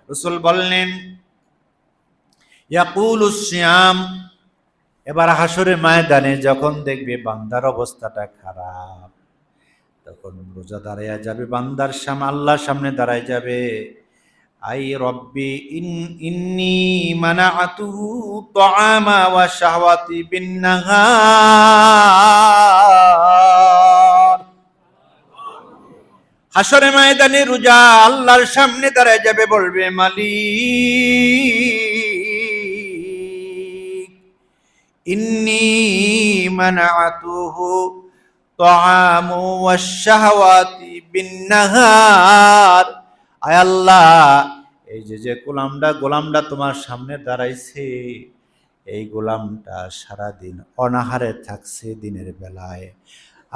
রাসূল বললেন ইয়াকুলুস সিয়াম, এবার হাসরের ময়দানে যখন দেখবে বান্দার অবস্থাটা খারাপ, তখন রোজা দাঁড়াইয়া যাবে, বান্দার সামনে, আল্লাহর সামনে দাঁড়ায় যাবে, আই রব্বি ইন্নী মানাআতুহু তুআমা ওয়া শাহওয়াতি বিন নাহার। হাসরের ময়দানে রোজা আল্লাহর সামনে দাঁড়ায় যাবে, বলবে মালিক ইন্নী মানাআতুহু তুআমু ওয়াশ শাহওয়াতি বিন নাহার। আয় আল্লাহ, এই যে গোলামটা তোমার সামনে দাঁড়াইছে, এই গোলামটা সারাদিন অনাহারে থাকছে দিনের বেলায়,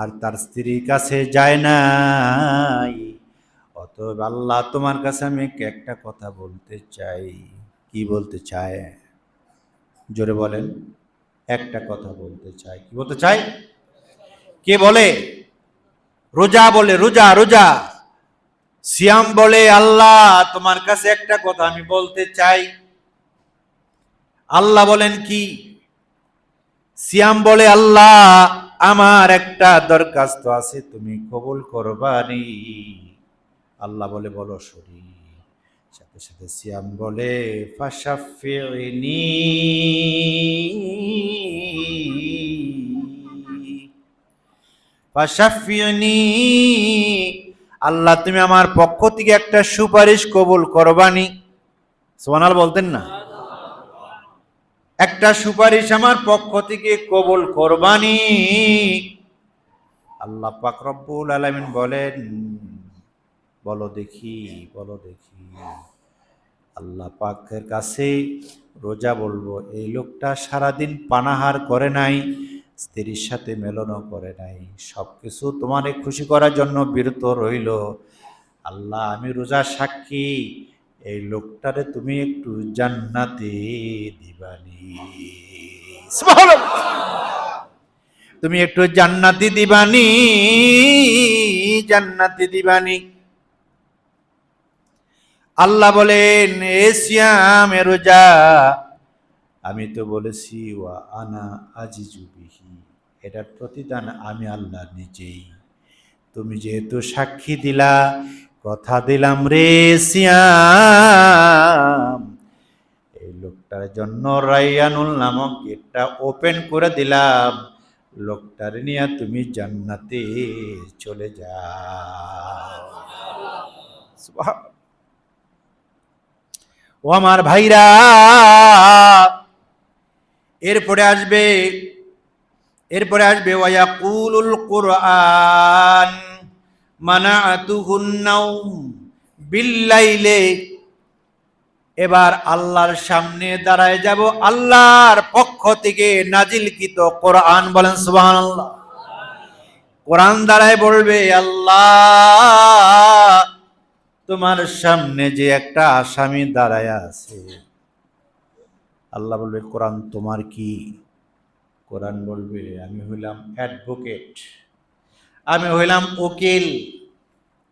আর তার স্ত্রীর কাছে যায় নাই। অতএব আল্লাহ, তোমার কাছে আমি একটা কথা বলতে চাই। কি বলতে চায়? জোরে বলেন। একটা কথা বলতে চাই। কি বলতে চাই? কে বলে? রোজা বলে, রোজা রোজা। সিয়াম বলে, আল্লাহ তোমার কাছে একটা কথা আমি বলতে চাই। আল্লাহ বলেন কি? সিয়াম বলে, আল্লাহ আমার একটা দরখাস্ত আছে, তুমি কবুল করবানি। আল্লাহ বলে, বলো শুনি। সাথে সাথে সিয়াম বলে, ফাশাফিনি, ফাশাফিনি, আল্লাহ তুমি আমার পক্ষ থেকে একটা সুপারিশ কবুল করবানি। সুবহানাল্লাহ বলতেন না? একটা সুপারিশ আমার পক্ষ থেকে কবুল করবানি। আল্লাহ পাক রব্বুল আলামিন বলেন, বলো দেখি, বলো দেখি। আল্লাহ পাকের কাছে রোজা বলবো, এই লোকটা সারাদিন পানাহার করে নাই, স্ত্রীর সাথে মেলনও করে নাই, সবকিছু তোমারে খুশি করার জন্য বিরত রইল। আল্লাহ আমি রোজা সাক্ষী, এই লোকটারে তুমি একটু জান্নাতে দিবানি। সুবহানাল্লাহ। তুমি একটু জান্নাতি দিবানি, জান্নাতি দিবানি। আল্লাহ বলেন, এ সিয়াম এ রোজা, আমি তো বলেছি ওয়া আনা আজিজু বিহি, এটার প্রতিদান আমি আল্লাহ নিজেই। তুমি যেহেতু সাক্ষী দিলা, কথা দিলাম রে সিয়াম, এই লোকটার জন্য রাইয়ানুল নামক গেটটা ওপেন করে দিলাম, লোকটার নিয়ে তুমি জান্নাতে চলে যাও। সুবহানাল্লাহ। ও আমার ভাইরা, এরপরে আসবে, এরপরে আসবে ওয়ায়াকুলুল কুরআন মানাআতুহুন নাওম বিল্লাইলে। এবার আল্লাহর সামনে দাঁড়ায় যাব, আল্লাহর পক্ষ থেকে নাজিলকৃত কোরআন, বলেন সুবহানাল্লাহ। কোরআন দাঁড়ায় বলবে, আল্লাহ তোমার সামনে যে একটা আসামি দাঁড়ায় আছে, আল্লাহ বলবে, কোরআন তোমার কি? কোরআন বলবে, আমি হইলাম অ্যাডভোকেট, আমি হইলাম উকিল,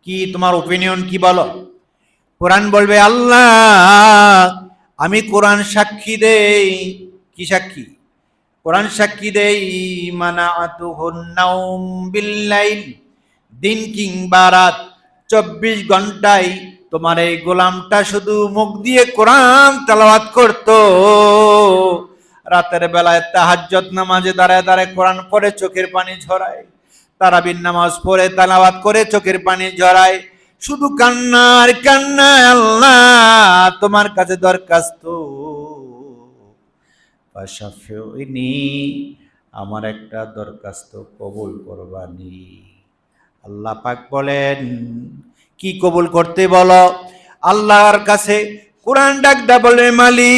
কি তোমার ওপিনিয়ন কি বলো? কোরআন বলবে, আল্লাহ আমি কোরআন সাক্ষী দেই। কি সাক্ষী? কোরআন সাক্ষী দেই, মানাআতুহুন নাওম বিল্লাইল, দিন কিংবা রাত 24 ঘন্টায় তোমার এই গোলামটা শুধু মুখ দিয়ে কোরআন তেলাওয়াত করত। রাতের বেলায় তাহাজ্জুদ নামাজে দাঁড়ায় দাঁড়ায় কোরআন পড়ে চোখের পানি ঝরায়, তারাবির নামাজ পড়ে তেলাওয়াত করে চোখের পানি ঝরায়, শুধু কান্না আর কান্না। আল্লাহ তোমার কাছে দরখাস্ত, ফাশাফিউনি, আমার একটা দরখাস্ত কবুল করবানি। আল্লাহ পাক বলেন, কি কবুল করতে বলো? আল্লাহর কাছে কোরআন ডাকদা বলে, মালিক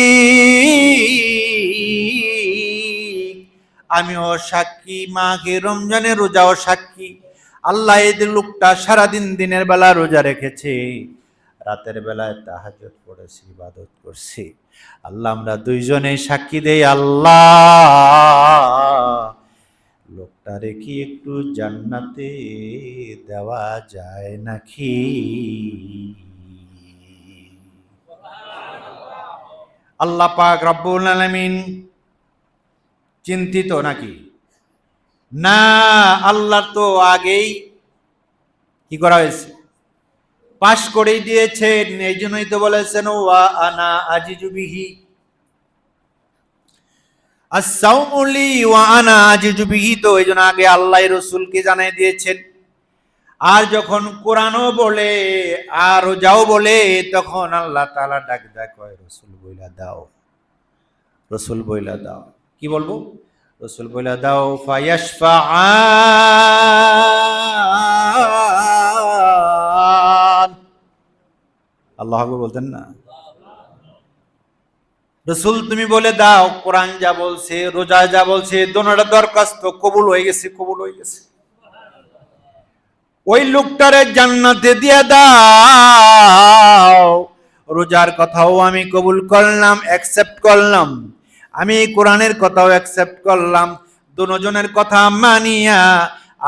আমিও সাক্ষী, মাঘে রমজানের রোজাও সাক্ষী। আল্লাহ এই লোকটা সারাদিন দিনের বেলা রোজা রেখেছে, রাতের বেলায় তাহাজ্জুদ পড়েছি, ইবাদত করছি। আল্লাহ আমরা দুইজনেই সাক্ষী দেই, আল্লাহ লোকটারে কি একটু জান্নাতে দেওয়া যায় নাকি? আল্লাহ পাক রব্বুল আলামিন চিন্তিত নাকি? না, আল্লাহ তো আগেই কি করা হয়েছে, পাশ করেই দিয়েছেন। এই জন্যই তো বলেছেন ওয়া আনা আজিজু বিহি, as-sawmu li ওয়া আনা আজিজু বিহি। তো এই জন্য আগে আল্লাহ রসুলকে জানিয়ে দিয়েছেন। আর যখন কোরআনও বলে আর রোজাও বলে, তখন আল্লাহ তাআলা ডাক দেয়, কয় রসুল বইলা দাও, রসুল বইলা দাও। কি বলবো? রসুল বইলা দাও, ফায়াশফাআন। আল্লাহু আকবার বলতেন না? রসুল তুমি বলে দাও, কোরআন যা বলছে, রোজা যা বলছে, দোনোটা দরখাস্ত কবুল হয়ে গেছে, কবুল হয়ে গেছে। ওই লোকটারে জান্নাতে দিয়ে দাও। রোজার কথাও আমি কবুল করলাম, অ্যাকসেপ্ট করলাম। আমি কোরআনের কথাও অ্যাকসেপ্ট করলাম, দুজনের কথা মানিয়া।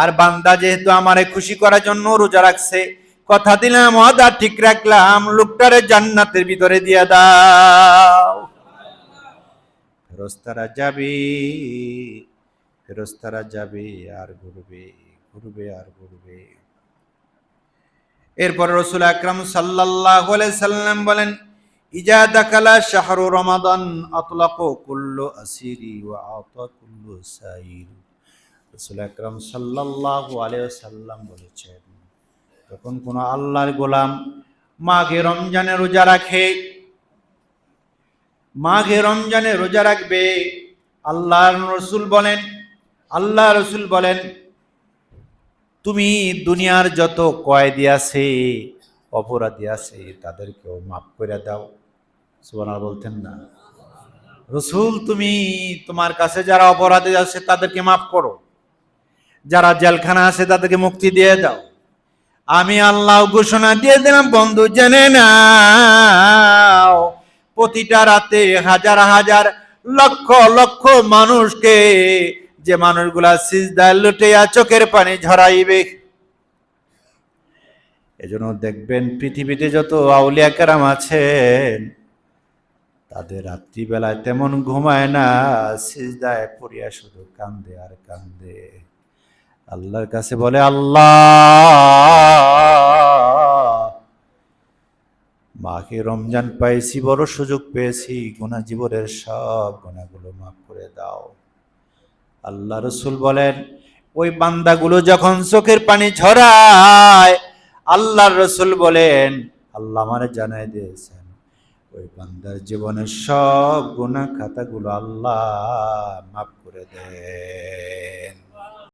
আর বান্দা যেহেতু আমারে খুশি করার জন্য রোজা রাখছে, কথা দিলাম, ওয়াদা ঠিক রাখলাম, লোকটারে জান্নাতের ভিতরে দিয়ে দাও। ফেরেশতারা যাবে, ফেরেশতারা যাবে আর ঘুরবে, ঘুরবে আর ঘুরবে। এরপরে রাসূল আকরাম সাল্লাল্লাহু আলাইহি সাল্লাম বলেন, ইজা দাখালা শাহরু রমাদান আতলাকু কুল্লু আসিরি ওয়া আতা কুল্লু সাইর। রাসূল আকরাম সাল্লাল্লাহু আলাইহি সাল্লাম বলেছেন, যখন কোন আল্লাহর গোলাম মাঘে রমজানে রোজা রাখে, মাঘে রমজানে রোজা রাখবে, আল্লাহর রাসূল বলেন, আল্লাহ রাসূল বলেন, তুমি দুনিয়ার যত কয়েদি আছে, অপরাধী আছে, তাদেরকেও মাফ করে দাও। সুবহানাল্লাহ বলতেন না? রাসূল তুমি তোমার কাছে যারা অপরাধী আছে তাদেরকে মাফ করো, যারা জেলখানা আছে তাদেরকে মুক্তি দিয়ে দাও। আমি আল্লাহ ঘোষণা দিয়ে দিলাম, বন্ধু জেনে নাও, প্রতিটা রাতে হাজার হাজার লক্ষ লক্ষ মানুষকে, যে মানুষগুলা সিজদায় লুটিয়া চোখের পানি ঝরাইবে। এজন্য দেখবেন পৃথিবীতে যত আউলিয়া কেরাম আছেন, তাদের রাত্রিবেলায় তেমন ঘুমায় না, সিজদায় পড়িয়া শুধু কান্দে আর কান্দে। আল্লাহর কাছে বলে, আল্লাহ, মাকে রমজান পাইছি, বড় সুযোগ পেয়েছি, গুনাহ জীবনের সব গুনাহগুলো মাফ করে দাও। আল্লাহ রসুল বলেন, ওই বান্দাগুলো যখন চোখের পানি ঝরায়, আল্লাহর রসুল বলেন, আল্লাহ আমারে জানাই দিয়েছেন, ওই বান্দার জীবনের সব গুনাহ খাতাগুলো আল্লাহ মাফ করে দেন।